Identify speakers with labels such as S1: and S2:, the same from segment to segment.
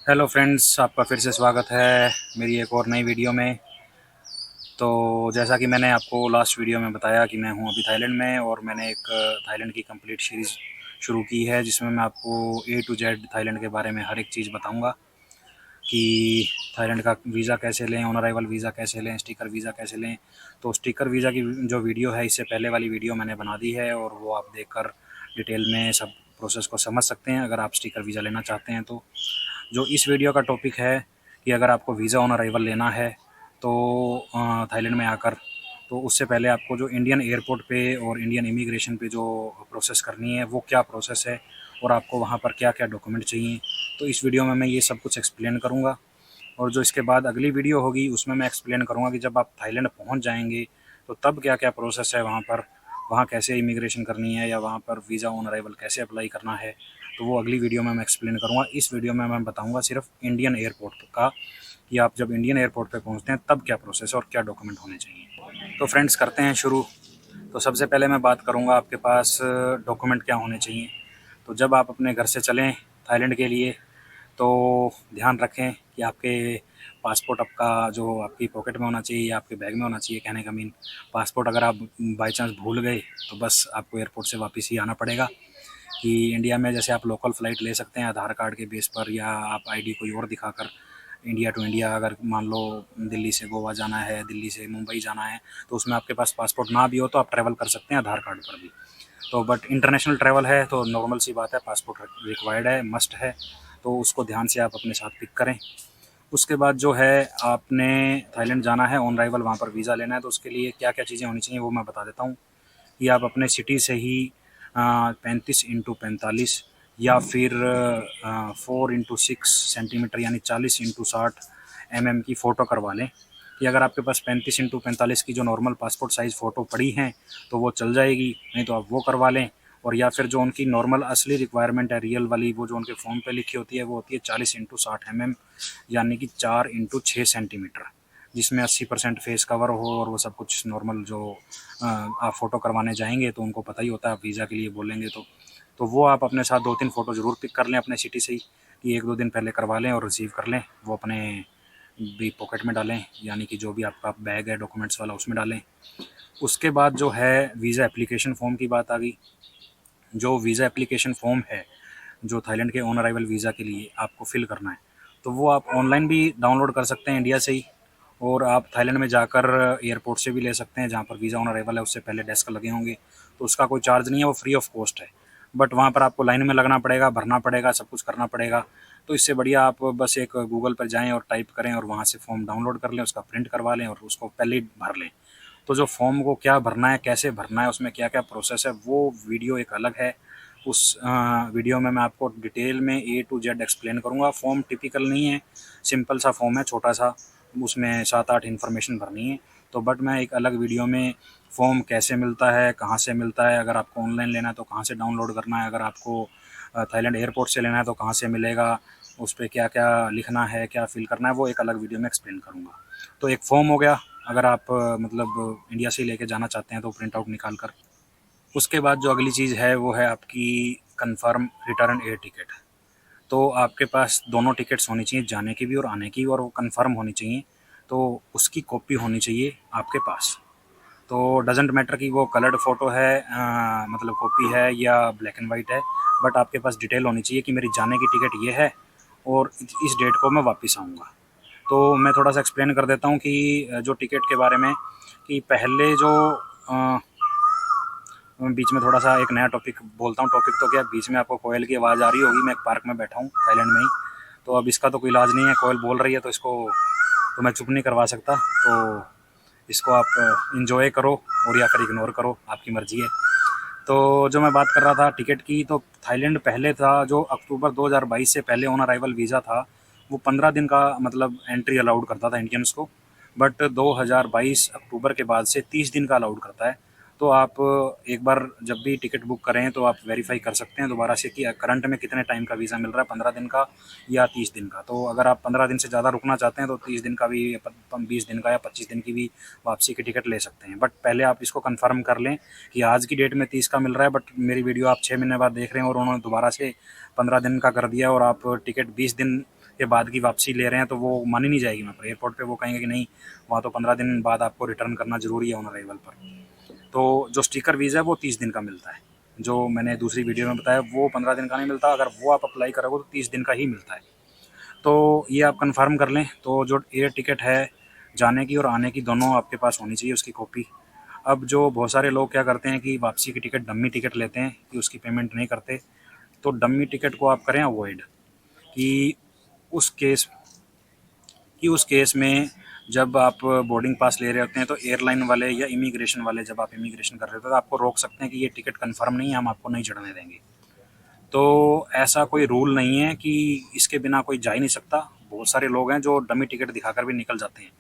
S1: Hello friends, आपका फिर से स्वागत है मेरी एक और नई वीडियो में। तो जैसा कि मैंने आपको लास्ट वीडियो में बताया कि मैं हूं अभी थाईलैंड में और मैंने एक थाईलैंड की कंप्लीट सीरीज़ शुरू की है जिसमें मैं आपको ए टू जेड थाईलैंड के बारे में हर एक चीज़ बताऊंगा कि थाईलैंड का वीज़ा कैसे लें, ऑन अराइवल वीज़ा कैसे लें, स्टिकर वीज़ा कैसे लें। तो स्टिकर वीज़ा की जो वीडियो है इससे पहले वाली वीडियो मैंने बना दी है और वो आप देखकर डिटेल में सब प्रोसेस को समझ सकते हैं अगर आप स्टिकर वीज़ा लेना चाहते हैं। तो जो इस वीडियो का टॉपिक है कि अगर आपको वीज़ा ऑन अराइवल लेना है तो थाईलैंड में आकर, तो उससे पहले आपको जो इंडियन एयरपोर्ट पे और इंडियन इमिग्रेशन पे जो प्रोसेस करनी है वो क्या प्रोसेस है और आपको वहाँ पर क्या क्या डॉक्यूमेंट चाहिए। तो इस वीडियो में मैं ये सब कुछ एक्सप्लेन करूँगा और जो इसके बाद अगली वीडियो होगी उसमें मैं एक्सप्लेन करूँगा कि जब आप थाईलैंड पहुँच जाएंगे तो तब क्या क्या प्रोसेस है वहाँ पर, वहाँ कैसे इमिग्रेशन करनी है या वहाँ पर वीज़ा ऑन अराइवल कैसे अप्लाई करना है। तो वो अगली वीडियो में मैं एक्सप्लेन करूँगा। इस वीडियो में मैं बताऊँगा सिर्फ इंडियन एयरपोर्ट का कि आप जब इंडियन एयरपोर्ट पे पहुँचते हैं तब क्या प्रोसेस है और क्या डॉक्यूमेंट होने चाहिए। तो फ्रेंड्स, करते हैं शुरू। तो सबसे पहले मैं बात करूँगा आपके पास डॉक्यूमेंट क्या होने चाहिए। तो जब आप अपने घर से चलें थाईलैंड के लिए तो ध्यान रखें कि आपके पासपोर्ट आपका जो आपकी पॉकेट में होना चाहिए या आपके बैग में होना चाहिए। कहने का मीन, पासपोर्ट अगर आप बाई चांस भूल गए तो बस आपको एयरपोर्ट से वापस ही आना पड़ेगा। कि इंडिया में जैसे आप लोकल फ़्लाइट ले सकते हैं आधार कार्ड के बेस पर या आप आईडी कोई और दिखाकर इंडिया टू इंडिया, अगर मान लो दिल्ली से गोवा जाना है, दिल्ली से मुंबई जाना है, तो उसमें आपके पास पासपोर्ट ना भी हो तो आप ट्रैवल कर सकते हैं आधार कार्ड पर भी। तो बट इंटरनेशनल ट्रैवल है तो नॉर्मल सी बात है, पासपोर्ट रिक्वायर्ड है, मस्ट है। तो उसको ध्यान से आप अपने साथ पिक करें। उसके बाद जो है आपने थाईलैंड जाना है ऑन अराइवल, वहाँ पर वीज़ा लेना है, तो उसके लिए क्या क्या चीज़ें होनी चाहिए वो मैं बता देता हूँ। कि आप अपने सिटी से ही 35x45 या फिर 4x6 सेंटीमीटर यानी 40x60 mm की फ़ोटो करवा लें। कि अगर आपके पास 35x45 की जो नॉर्मल पासपोर्ट साइज़ फ़ोटो पड़ी हैं तो वो चल जाएगी, नहीं तो आप वो करवा लें। और या फिर जो उनकी नॉर्मल असली रिक्वायरमेंट है रियल वाली, वो जो उनके फॉर्म पे लिखी होती है वो होती है 40x60 mm यानी कि 4x6 सेंटीमीटर, जिसमें 80% फेस कवर हो और वो सब कुछ नॉर्मल। जो आप फ़ोटो करवाने जाएंगे तो उनको पता ही होता है आप वीज़ा के लिए बोलेंगे तो वो आप अपने साथ 2-3 फ़ोटो ज़रूर पिक कर लें अपने सिटी से ही, कि 1-2 दिन पहले करवा लें और रिसीव कर लें। वो अपने भी पॉकेट में डालें, यानी कि जो भी आपका बैग है डॉक्यूमेंट्स वाला उसमें डालें। उसके बाद जो है वीज़ा एप्लीकेशन फ़ॉर्म की बात आ गई। जो वीज़ा एप्लीकेशन फ़ॉर्म है जो थाईलैंड के ऑन अराइवल वीज़ा के लिए आपको फ़िल करना है, तो वो आप ऑनलाइन भी डाउनलोड कर सकते हैं इंडिया से ही, और आप थाईलैंड में जाकर एयरपोर्ट से भी ले सकते हैं जहाँ पर वीज़ा ऑन अराइवल है, उससे पहले डेस्क लगे होंगे। तो उसका कोई चार्ज नहीं है, वो फ्री ऑफ कॉस्ट है। बट वहाँ पर आपको लाइन में लगना पड़ेगा, भरना पड़ेगा, सब कुछ करना पड़ेगा। तो इससे बढ़िया आप बस एक गूगल पर जाएँ और टाइप करें और वहाँ से फॉर्म डाउनलोड कर लें, उसका प्रिंट करवा लें और उसको पहले ही भर लें। तो जो फॉर्म को क्या भरना है, कैसे भरना है, उसमें क्या क्या प्रोसेस है, वो वीडियो एक अलग है। उस वीडियो में मैं आपको डिटेल में ए टू जेड एक्सप्लेन करूँगा। फॉर्म टिपिकल नहीं है, सिंपल सा फॉर्म है, छोटा सा, उसमें 7-8 इन्फॉर्मेशन भरनी है। तो बट मैं एक अलग वीडियो में फॉर्म कैसे मिलता है, कहाँ से मिलता है, अगर आपको ऑनलाइन लेना है तो कहाँ से डाउनलोड करना है, अगर आपको थाईलैंड एयरपोर्ट से लेना है तो कहाँ से मिलेगा, उस पर क्या क्या लिखना है, क्या फिल करना है, वो एक अलग वीडियो में एक्सप्लेन करूँगा। तो एक फॉर्म हो गया, अगर आप मतलब इंडिया से ही लेके जाना चाहते हैं तो प्रिंट आउट निकाल कर। उसके बाद जो अगली चीज़ है वो है आपकी कंफर्म रिटर्न एयर टिकट। तो आपके पास दोनों टिकट्स होनी चाहिए, जाने की भी और आने की, और वो कंफर्म होनी चाहिए। तो उसकी कॉपी होनी चाहिए आपके पास। तो डजेंट मैटर कि वो कलर्ड फ़ोटो है, मतलब कॉपी है या ब्लैक एंड वाइट है, बट आपके पास डिटेल होनी चाहिए कि मेरी जाने की टिकट ये है और इस डेट को मैं वापस आऊँगा। तो मैं थोड़ा सा एक्सप्लेन कर देता हूँ कि जो टिकट के बारे में, कि पहले जो बीच में थोड़ा सा एक नया टॉपिक बोलता हूँ। टॉपिक तो क्या, बीच में आपको कोयल की आवाज़ आ रही होगी, मैं एक पार्क में बैठा हूँ थाईलैंड में ही। तो अब इसका तो कोई इलाज नहीं है, कोयल बोल रही है तो इसको तो मैं चुप नहीं करवा सकता। तो इसको आप इंजॉय करो और या फिर इग्नोर करो, आपकी मर्ज़ी है। तो जो मैं बात कर रहा था टिकट की, तो थाईलैंड पहले था जो अक्टूबर 2022 से पहले ऑन अराइवल वीज़ा था, वो 15 दिन का मतलब एंट्री अलाउड करता था इंडियंस को। बट 2022 अक्टूबर के बाद से 30 दिन का अलाउड करता है। तो आप एक बार जब भी टिकट बुक करें तो आप वेरीफाई कर सकते हैं दोबारा से कि करंट में कितने टाइम का वीज़ा मिल रहा है, 15 दिन का या 30 दिन का। तो अगर आप 15 दिन से ज़्यादा रुकना चाहते हैं तो 30 दिन का भी, 20 दिन का या 25 दिन की भी वापसी की टिकट ले सकते हैं। बट पहले आप इसको कंफर्म कर लें कि आज की डेट में 30 का मिल रहा है, बट मेरी वीडियो आप 6 महीने बाद देख रहे हैं और उन्होंने दोबारा से 15 दिन का कर दिया और आप टिकट 20 दिन के बाद की वापसी ले रहे हैं तो वो मानी नहीं जाएगी वहाँ पर। एयरपोर्ट पे वो कहेंगे कि नहीं, वहाँ तो 15 दिन बाद आपको रिटर्न करना ज़रूरी है ऑन अराइवल पर। तो जो स्टिकर वीज़ा है वो 30 दिन का मिलता है। जो मैंने दूसरी वीडियो में बताया वो 15 दिन का नहीं मिलता, अगर वो आप अप्लाई करोगे तो 30 दिन का ही मिलता है। तो ये आप कंफर्म कर लें। तो जो एयर टिकट है जाने की और आने की दोनों आपके पास होनी चाहिए उसकी कॉपी। अब जो बहुत सारे लोग क्या करते हैं कि वापसी की टिकट डम्मी टिकट लेते हैं कि उसकी पेमेंट नहीं करते। तो डम्मी टिकट को आप करें अवॉइड, कि उस केस उस केस में जब आप बोर्डिंग पास ले रहे होते हैं तो एयरलाइन वाले या इमिग्रेशन वाले, जब आप इमिग्रेशन कर रहे होते हैं तो आपको रोक सकते हैं कि ये टिकट कंफर्म नहीं है, हम आपको नहीं चढ़ने देंगे। तो ऐसा कोई रूल नहीं है कि इसके बिना कोई जा ही नहीं सकता। बहुत सारे लोग हैं जो डमी टिकट दिखाकर भी निकल जाते हैं,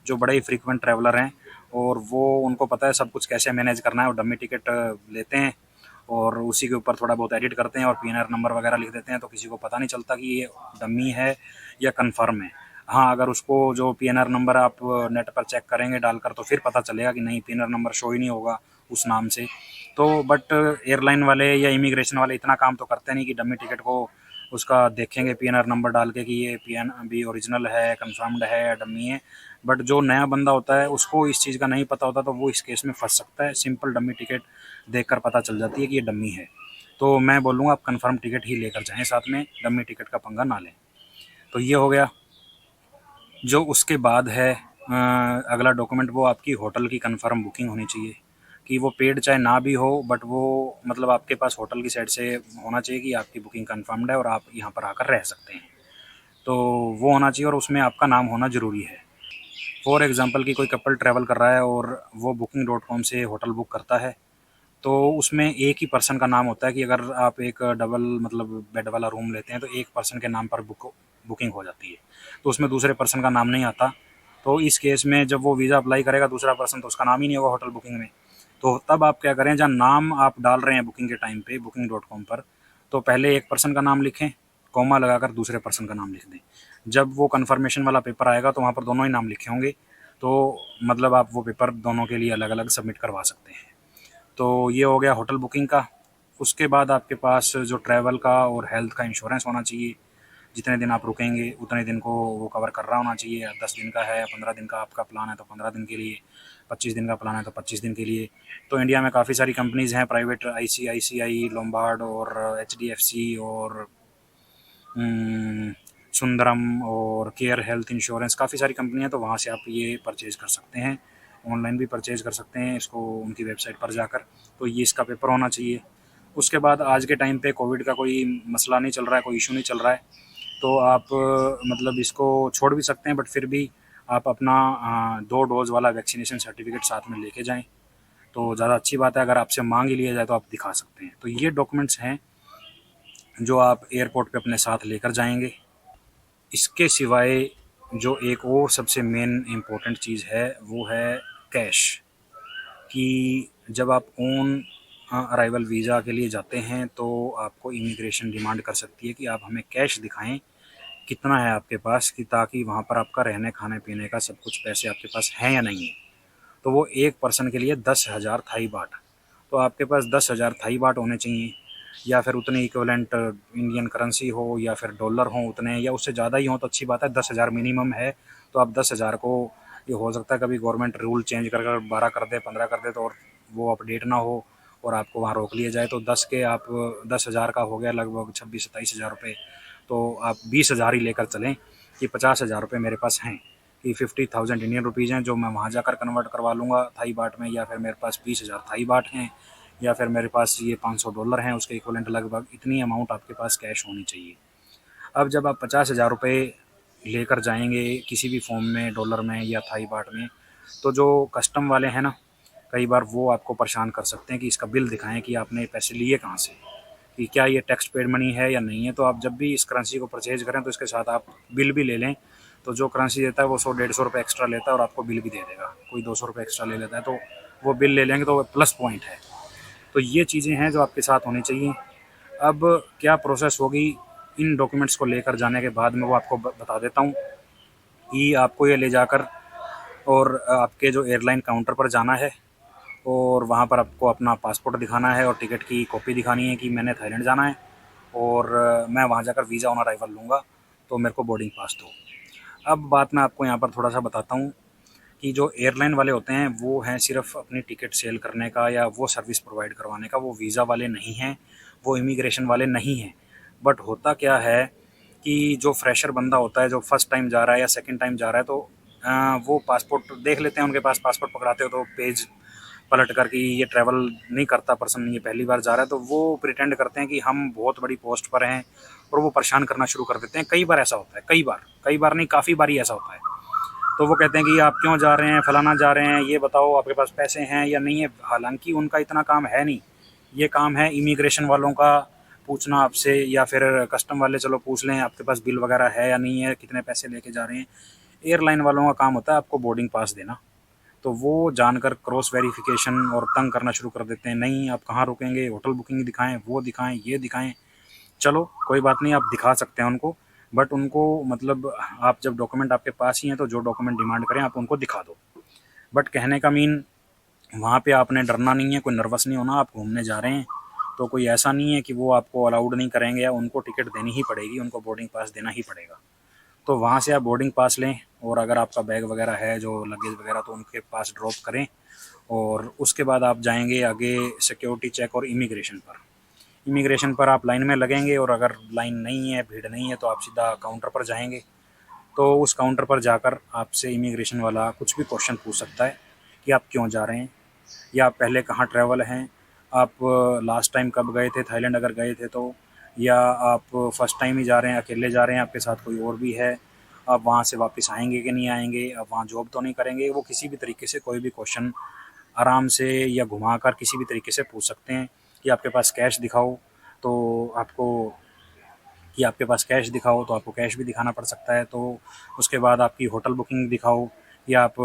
S1: जो बड़े ही फ्रीक्वेंट ट्रैवलर हैं और वो उनको पता है सब कुछ कैसे मैनेज करना है। वो डमी टिकट लेते हैं और उसी के ऊपर थोड़ा बहुत एडिट करते हैं और पीएनआर नंबर वगैरह लिख देते हैं, तो किसी को पता नहीं चलता कि ये डमी है या कन्फर्म है। हाँ, अगर उसको जो पीएनआर नंबर आप नेट पर चेक करेंगे डालकर तो फिर पता चलेगा कि नहीं, पीएनआर नंबर शो ही नहीं होगा उस नाम से। तो बट एयरलाइन वाले या इमिग्रेशन वाले इतना काम तो करते नहीं कि डमी टिकट को उसका देखेंगे पीएनआर नंबर डाल के कि ये पीएनबी ओरिजिनल है, कंफर्म्ड है या डमी है। बट जो नया बंदा होता है उसको इस चीज़ का नहीं पता होता, तो वो इस केस में फंस सकता है। सिंपल डमी टिकट देखकर पता चल जाती है कि ये डमी है। तो मैं बोलूँगा आप कंफर्म टिकट ही लेकर जाएँ साथ में, डमी टिकट का पंगा ना लें। तो ये हो गया। जो उसके बाद है अगला डॉक्यूमेंट, वो आपकी होटल की कंफर्म बुकिंग होनी चाहिए, कि वो पेड चाहे ना भी हो, बट वो मतलब आपके पास होटल की साइड से होना चाहिए कि आपकी बुकिंग कंफर्म्ड है और आप यहाँ पर आकर रह सकते हैं। तो वो होना चाहिए और उसमें आपका नाम होना ज़रूरी है। फॉर एग्ज़ाम्पल कि कोई कपल ट्रैवल कर रहा है और वो booking.com से होटल बुक करता है, तो उसमें एक ही पर्सन का नाम होता है। कि अगर आप एक डबल मतलब बेड वाला रूम लेते हैं तो एक पर्सन के नाम पर बुकिंग हो जाती है, तो उसमें दूसरे पर्सन का नाम नहीं आता। तो इस केस में जब वो वीज़ा अप्लाई करेगा दूसरा पर्सन, तो उसका नाम ही नहीं होगा होटल बुकिंग में। तो तब आप क्या करें, जहाँ नाम आप डाल रहे हैं बुकिंग के टाइम पे booking.com पर, तो पहले एक पर्सन का नाम लिखें, कॉमा लगाकर दूसरे पर्सन का नाम लिख दें। जब वो कन्फर्मेशन वाला पेपर आएगा तो वहाँ पर दोनों ही नाम लिखे होंगे, तो मतलब आप वो पेपर दोनों के लिए अलग अलग सबमिट करवा सकते हैं। तो ये हो गया होटल बुकिंग का। उसके बाद आपके पास जो ट्रैवल का और हेल्थ का इंश्योरेंस होना चाहिए। जितने दिन आप रुकेंगे उतने दिन को वो कवर कर रहा होना चाहिए। 10 दिन का है या 15 दिन का आपका प्लान है तो 15 दिन के लिए, 25 दिन का प्लान है तो 25 दिन के लिए। तो इंडिया में काफ़ी सारी कंपनीज़ हैं प्राइवेट, ICICI, लोम्बार्ड और HDFC और सुंदरम और केयर हेल्थ इंश्योरेंस, काफ़ी सारी कंपनियां। तो वहाँ से आप ये परचेज़ कर सकते हैं, ऑनलाइन भी परचेज़ कर सकते हैं इसको उनकी वेबसाइट पर जाकर। तो ये इसका पेपर होना चाहिए। उसके बाद आज के टाइम पे कोविड का कोई मसला नहीं चल रहा है, कोई इशू नहीं चल रहा है, तो आप मतलब इसको छोड़ भी सकते हैं, बट फिर भी आप अपना 2 डोज़ वाला वैक्सीनेशन सर्टिफिकेट साथ में लेके जाएं तो ज़्यादा अच्छी बात है। अगर आपसे मांग ही लिया जाए तो आप दिखा सकते हैं। तो ये डॉक्यूमेंट्स हैं जो आप एयरपोर्ट पे अपने साथ लेकर जाएंगे। इसके सिवाय जो एक और सबसे मेन इम्पोर्टेंट चीज़ है वो है कैश। कि जब आप ऑन अराइवल वीज़ा के लिए जाते हैं तो आपको इमिग्रेशन डिमांड कर सकती है कि आप हमें कैश दिखाएं, कितना है आपके पास, कि ताकि वहाँ पर आपका रहने खाने पीने का सब कुछ पैसे आपके पास हैं या नहीं है। तो वो एक पर्सन के लिए 10,000 थाई बाट। तो आपके पास 10,000 थाई बाट होने चाहिए, या फिर उतने इक्विवेलेंट इंडियन करेंसी हो या फिर डॉलर हो उतने, या उससे ज़्यादा ही हो तो अच्छी बात है। 10,000 मिनिमम है तो आप 10,000 को, ये हो सकता है कभी गवर्नमेंट रूल चेंज कर 12 कर दे, 15 कर दे, तो और वो अपडेट ना हो और आपको वहाँ रोक लिया जाए। तो 10,000 का हो गया लगभग 26-27 हज़ार रुपये। तो आप 20,000 ही लेकर चलें कि 50,000 रुपये मेरे पास हैं, कि 50,000 इंडियन रुपीज़ हैं जो मैं वहाँ जाकर कन्वर्ट करवा लूँगा थाई बाट में, या फिर मेरे पास 20,000 थाई बाट हैं, या फिर मेरे पास ये $500 हैं उसके इक्वलेंट। लगभग इतनी अमाउंट आपके पास कैश होनी चाहिए। अब जब आप 50,000 रुपये लेकर जाएंगे किसी भी फॉर्म में, डॉलर में या थाई बाट में, तो जो कस्टम वाले हैं ना, कई बार वो आपको परेशान कर सकते हैं कि इसका बिल दिखाएं कि आपने पैसे लिए कहाँ से, कि क्या ये टैक्स पेड मनी है या नहीं है। तो आप जब भी इस करेंसी को परचेज करें तो इसके साथ आप बिल भी ले लें। तो जो करेंसी देता है वो 100-150 रुपये एक्स्ट्रा लेता है और आपको बिल भी दे देगा। कोई 200 रुपये एक्स्ट्रा ले लेता है तो वो बिल ले लेंगे, तो वो प्लस पॉइंट है। तो ये चीज़ें हैं जो आपके साथ होनी चाहिए। अब क्या प्रोसेस होगी इन डॉक्यूमेंट्स को लेकर जाने के बाद, मैं वो आपको बता देता हूँ। कि आपको ये ले जाकर और आपके जो एयरलाइन काउंटर पर जाना है और वहाँ पर आपको अपना पासपोर्ट दिखाना है और टिकट की कॉपी दिखानी है कि मैंने थाईलैंड जाना है और मैं वहाँ जाकर वीज़ा ऑन अराइवल लूँगा। तो मेरे को बोर्डिंग पास दो। अब बात मैं आपको यहाँ पर थोड़ा सा बताता हूँ कि जो एयरलाइन वाले होते हैं वो हैं सिर्फ अपनी टिकट सेल करने का या वो सर्विस प्रोवाइड करवाने का, वो वीज़ा वाले नहीं हैं, वो इमिग्रेशन वाले नहीं हैं। बट होता क्या है कि जो फ्रेशर बंदा होता है, जो फर्स्ट टाइम जा रहा है या सेकंड टाइम जा रहा है, तो वो पासपोर्ट देख लेते हैं, उनके पास पासपोर्ट पकड़ाते हो तो पेज पलट कर कि ये ट्रैवल नहीं करता पर्सन, ये पहली बार जा रहा है, तो वो प्रिटेंड करते हैं कि हम बहुत बड़ी पोस्ट पर हैं और वो परेशान करना शुरू कर देते हैं। कई बार ऐसा होता है, कई बार नहीं, काफ़ी बार ही ऐसा होता है। तो वो कहते हैं कि आप क्यों जा रहे हैं, फलाना जा रहे हैं, ये बताओ आपके पास पैसे हैं या नहीं है। हालांकि उनका इतना काम है नहीं, ये काम है इमिग्रेशन वालों का पूछना आपसे, या फिर कस्टम वाले चलो पूछ लें आपके पास बिल वगैरह है या नहीं है, कितने पैसे लेके जा रहे हैं। एयरलाइन वालों का काम होता है आपको बोर्डिंग पास देना। तो वो जानकर क्रॉस वेरिफिकेशन और तंग करना शुरू कर देते हैं, नहीं आप कहाँ रुकेंगे, होटल बुकिंग दिखाएं, वो दिखाएं, ये दिखाएं। चलो कोई बात नहीं, आप दिखा सकते हैं उनको, बट उनको मतलब आप जब डॉक्यूमेंट आपके पास ही हैं तो जो डॉक्यूमेंट डिमांड करें आप उनको दिखा दो। बट कहने का मीन वहाँ पे आपने डरना नहीं है, कोई नर्वस नहीं होना। आप घूमने जा रहे हैं तो कोई ऐसा नहीं है कि वो आपको अलाउड नहीं करेंगे या उनको टिकट देनी ही पड़ेगी, उनको बोर्डिंग पास देना ही पड़ेगा। तो वहाँ से आप बोर्डिंग पास लें और अगर आपका बैग वगैरह है, जो लगेज वगैरह, तो उनके पास ड्रॉप करें और उसके बाद आप जाएंगे आगे सिक्योरिटी चेक और इमिग्रेशन पर। इमिग्रेशन पर आप लाइन में लगेंगे और अगर लाइन नहीं है, भीड़ नहीं है, तो आप सीधा काउंटर पर जाएंगे। तो उस काउंटर पर जाकर आपसे इमिग्रेशन वाला कुछ भी क्वेश्चन पूछ सकता है कि आप क्यों जा रहे हैं, या आप पहले कहाँ ट्रैवल हैं, आप लास्ट टाइम कब गए थे थाईलैंड अगर गए थे तो, या आप फर्स्ट टाइम ही जा रहे हैं, अकेले जा रहे हैं, आपके साथ कोई और भी है, आप वहाँ से वापस आएंगे कि नहीं आएंगे, आप वहाँ जॉब तो नहीं करेंगे। वो किसी भी तरीके से कोई भी क्वेश्चन आराम से या घुमाकर किसी भी तरीके से पूछ सकते हैं। कि आपके पास कैश दिखाओ तो आपको कि आपके पास कैश दिखाओ तो आपको कैश भी दिखाना पड़ सकता है। तो उसके बाद आपकी होटल बुकिंग दिखाओ, या आप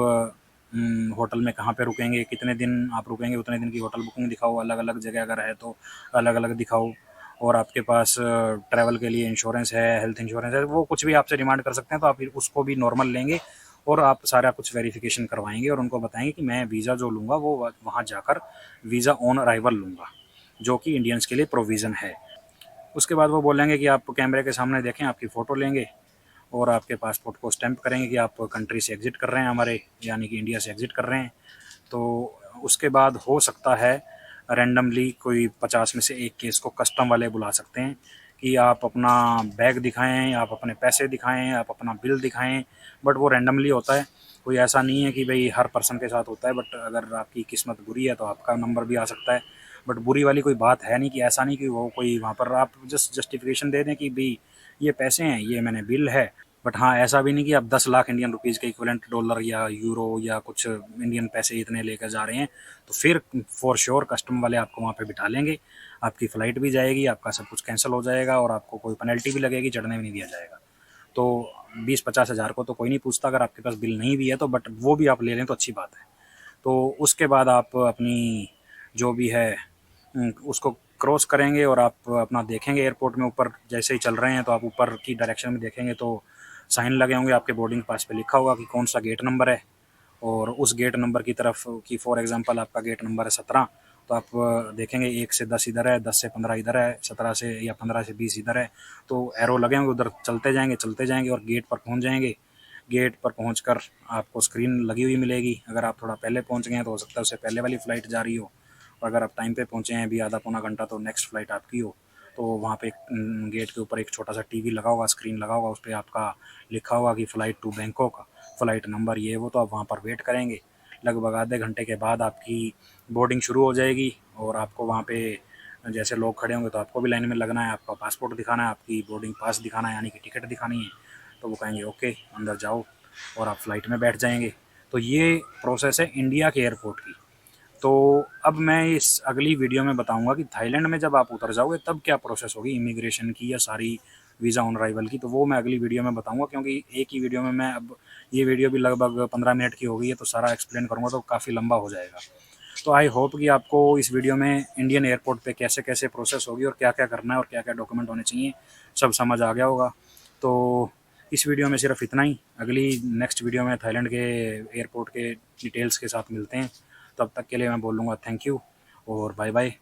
S1: होटल में कहाँ पे रुकेंगे, कितने दिन आप रुकेंगे, उतने दिन की होटल बुकिंग दिखाओ। अलग अलग जगह अगर है तो अलग अलग दिखाओ। और आपके पास ट्रैवल के लिए इंश्योरेंस है, हेल्थ इंश्योरेंस है, वो कुछ भी आपसे डिमांड कर सकते हैं। तो आप फिर उसको भी नॉर्मल लेंगे और आप सारा कुछ वेरिफिकेशन करवाएंगे और उनको बताएंगे कि मैं वीज़ा जो लूँगा वो वहाँ जाकर वीज़ा ऑन अराइवल लूँगा, जो कि इंडियंस के लिए प्रोविज़न है। उसके बाद वो बोलेंगे कि आप कैमरे के सामने देखें, आपकी फ़ोटो लेंगे और आपके पासपोर्ट को स्टैंप करेंगे कि आप कंट्री से एग्ज़िट कर रहे हैं, हमारे यानी कि इंडिया से एग्ज़िट कर रहे हैं। तो उसके बाद हो सकता है रैंडमली कोई 50 में से एक केस को कस्टम वाले बुला सकते हैं कि आप अपना बैग दिखाएं, आप अपने पैसे दिखाएं, आप अपना बिल दिखाएं। बट वो रैंडमली होता है, कोई ऐसा नहीं है कि भाई हर पर्सन के साथ होता है। बट अगर आपकी किस्मत बुरी है तो आपका नंबर भी आ सकता है। बट बुरी वाली कोई बात है नहीं, कि ऐसा नहीं कि वो कोई वहाँ पर आप जस्टिफिकेशन दे दें कि भाई ये पैसे हैं, ये मैंने बिल है। बट हाँ, ऐसा भी नहीं कि आप 10 लाख इंडियन रुपीज़ के इक्विवेलेंट डॉलर या यूरो या कुछ इंडियन पैसे इतने लेकर जा रहे हैं। तो फिर फॉर श्योर कस्टम वाले आपको वहाँ पे बिठा लेंगे, आपकी फ़्लाइट भी जाएगी, आपका सब कुछ कैंसिल हो जाएगा और आपको कोई पेनल्टी भी लगेगी, चढ़ने भी नहीं दिया जाएगा। तो 20-50 हज़ार को तो कोई नहीं पूछता अगर आपके पास बिल नहीं भी है तो, बट वो भी आप ले लें तो अच्छी बात है। तो उसके बाद आप अपनी जो भी है उसको क्रॉस करेंगे और आप अपना देखेंगे एयरपोर्ट में ऊपर जैसे ही चल रहे हैं तो आप ऊपर की डायरेक्शन में देखेंगे तो साइन लगे होंगे, आपके बोर्डिंग पास पे लिखा होगा कि कौन सा गेट नंबर है। और उस गेट नंबर की तरफ कि फॉर एग्जांपल आपका गेट नंबर है 17, तो आप देखेंगे 1 से 10 इधर है, 10 से 15 इधर है, 17 से या 15 से 20 इधर है। तो एरो लगे होंगे, उधर चलते जाएंगे और गेट पर पहुंच जाएंगे। गेट पर पहुंचकर आपको स्क्रीन लगी हुई मिलेगी। अगर आप थोड़ा पहले पहुंच गए हैं तो हो सकता है उससे पहले वाली फ़्लाइट जा रही हो, और अगर आप टाइम पे पहुंचे हैं अभी आधा पौना घंटा तो नेक्स्ट फ़्लाइट आपकी हो। तो वहाँ पे गेट के ऊपर एक छोटा सा टीवी लगा होगा, स्क्रीन लगा होगा, उस पर आपका लिखा होगा कि flight to Bangkok, flight number ये वो। तो आप वहाँ पर वेट करेंगे। लगभग आधे घंटे के बाद आपकी बोर्डिंग शुरू हो जाएगी और आपको वहाँ पे जैसे लोग खड़े होंगे तो आपको भी लाइन में लगना है, आपका पासपोर्ट दिखाना है, आपकी बोर्डिंग पास दिखाना है, यानी कि टिकट दिखानी है। तो वो कहेंगे ओके अंदर जाओ और आप फ़्लाइट में बैठ जाएंगे। तो ये प्रोसेस है इंडिया के एयरपोर्ट की। तो अब मैं इस अगली वीडियो में बताऊंगा कि थाईलैंड में जब आप उतर जाओगे तब क्या प्रोसेस होगी इमिग्रेशन की या सारी वीज़ा ऑन अराइवल की। तो वो मैं अगली वीडियो में बताऊंगा, क्योंकि एक ही वीडियो में मैं अब ये वीडियो भी लगभग 15 मिनट की हो गई है, तो सारा एक्सप्लेन करूँगा तो काफ़ी लंबा हो जाएगा। तो आई होप कि आपको इस वीडियो में इंडियन एयरपोर्ट पे कैसे कैसे प्रोसेस होगी और क्या क्या करना है और क्या क्या डॉक्यूमेंट होने चाहिए सब समझ आ गया होगा। तो इस वीडियो में सिर्फ इतना ही। अगली नेक्स्ट वीडियो में थाईलैंड के एयरपोर्ट के डिटेल्स के साथ मिलते हैं। तब तक के लिए मैं बोलूँगा थैंक यू और बाय बाय।